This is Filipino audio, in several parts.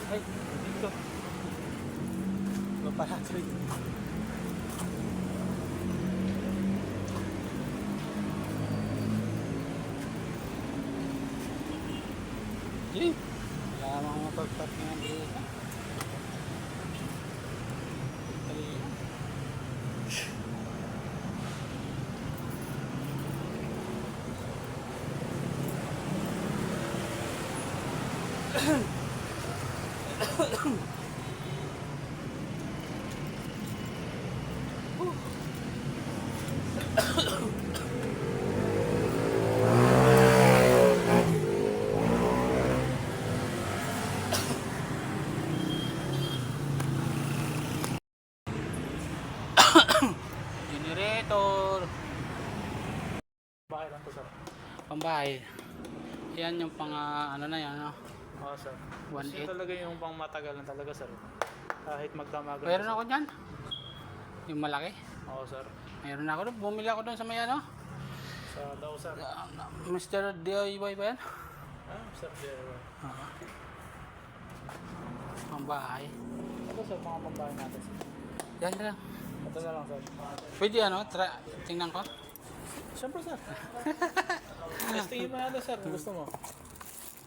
Ay, dito. Mapalatoy. Yee! Wala mga mapagpat nga dito. Generator. Bahay lang to, sir. Pambahay. Yan yung pang ano na yan, no? Oo, sir. 1.8. Kasi talaga yung pang matagal na talaga, sir. Kahit magdamagan. Meron ako dyan. Yung malaki. Oo, sir. Meron ako doon. Bumili ako doon sa may ano. Sa daw, sir. Mr. DIY ba yan? Ah, sir, DIY. Pambahay. Ito, sir, mga pambahay natin, sir. Yan lang. Ito na lang, sir. Pwede ano? Tingnan ko. Siyempre, sir. Testingin mo natin, sir, kung gusto mo.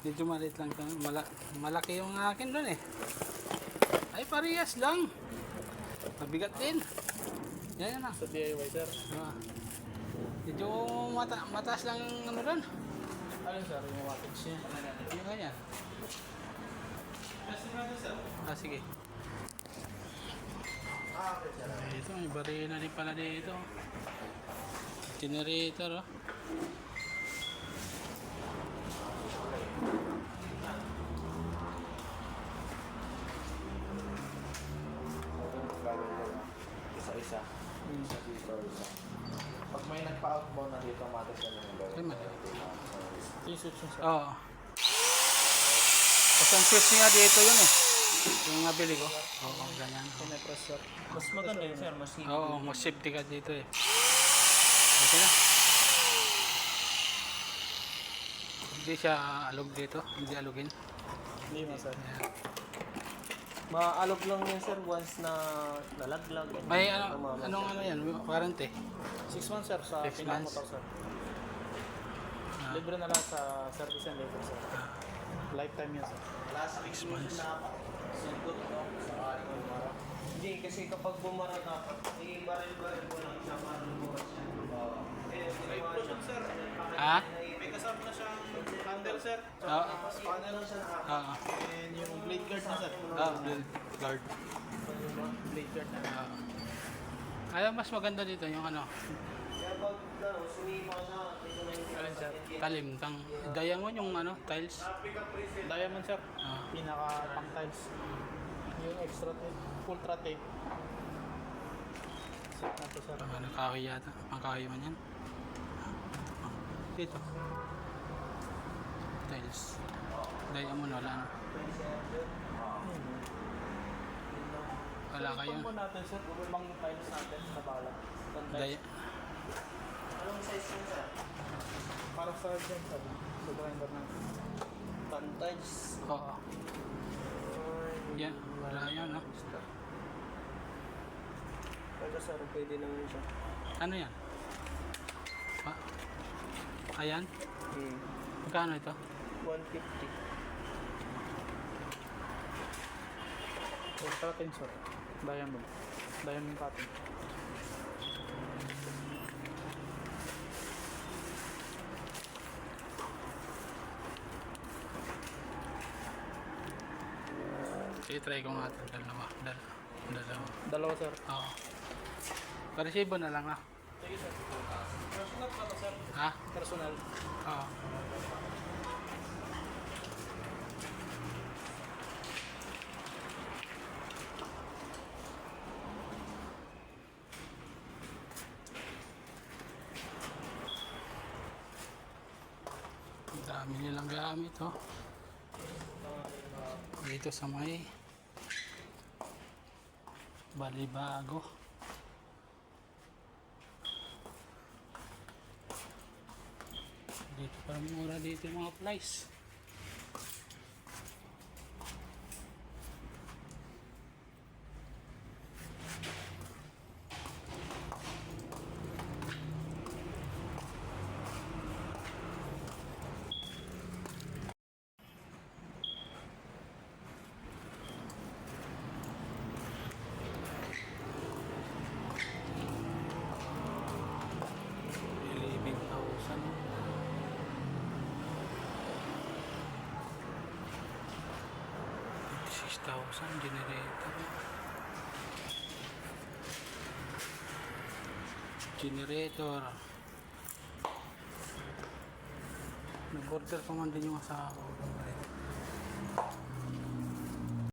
Medyo maliit lang ito. Malaki yung akin doon eh. Ay, parehas lang. Mabigat din. Yan lang. Sa DIY, sir. Medyo mataas lang yung ano doon. Alin, sir, yung wattage niya. Yung ganyan. Testing natin, sir. Sige. Ito, may barina din pala dito. Generator, oh. Isa-isa. Isa dito, isa. Pag may nagpa-outbound na dito, matas ka naman gawin. Ay, mali. Yung switch niya, sir. Oo. Kasi ang switch niya dito yun eh. Yung nabili ko. Oo, ganyan. Kung may press, sir. Mas maganda yun, sir. Mas Oo, mas safety ka dito eh. Okay na. Hindi siya alog dito. Hindi alugin. Hindi mo, sir. Maalog lang yan, sir, once na nalaglag. May anong ano yan? Warranty. 6 months, sir, sa 6 months. pinakamotor, sir. Libre na lang sa service and labor, sir. Lifetime yan, sir. Last 6 months. Hindi, kasi kapag bumara na, i-baril-baril ko lang siya para lumabas siya. May inclusion, sir. Ha? May kasama na siyang handle, sir. Oo. Spanner lang siya na. Oo. And yung blade guard na, sir. Guard. Blade guard na. Oo. Ay, mas maganda dito yung ano. Kaya pag sumipa siya, ito na yung Alin, sir? Talim. Diamond yung ano, tiles. Diamond, sir. Ah. Pinaka pang tiles. Yung extra tape, ultra tape. Set na to, sir. Ano, kahoy yata. Ang kahoy man yan. Dito. Tiles. Diamond wala na. Wala kayo. Pag mo natin, sir, bang tiles natin sa bala. Anong size yun, sir? Para sa dyan, sir. Sa grinder natin. Pantiles. Oo. Yan. Wala yan, no? Pero sir, pwede naman siya. Ano yan? Ayan? Magkano ito? 150. Ultra tape, sir. Diamond. Diamond cutting. Sige, try ko nga ito. Dalawa. Dalawa, sir. Oo. Paresibo na lang, ah. Sige, sir. Personal pa to, sir. Ha? Personal. Oo. Ang dami nilang gamit, oh. Dito sa may Balibago. Dito parang mura dito yung mga flies. 6,000 generator. Generator. Nag-order pa man din yung asawa ko.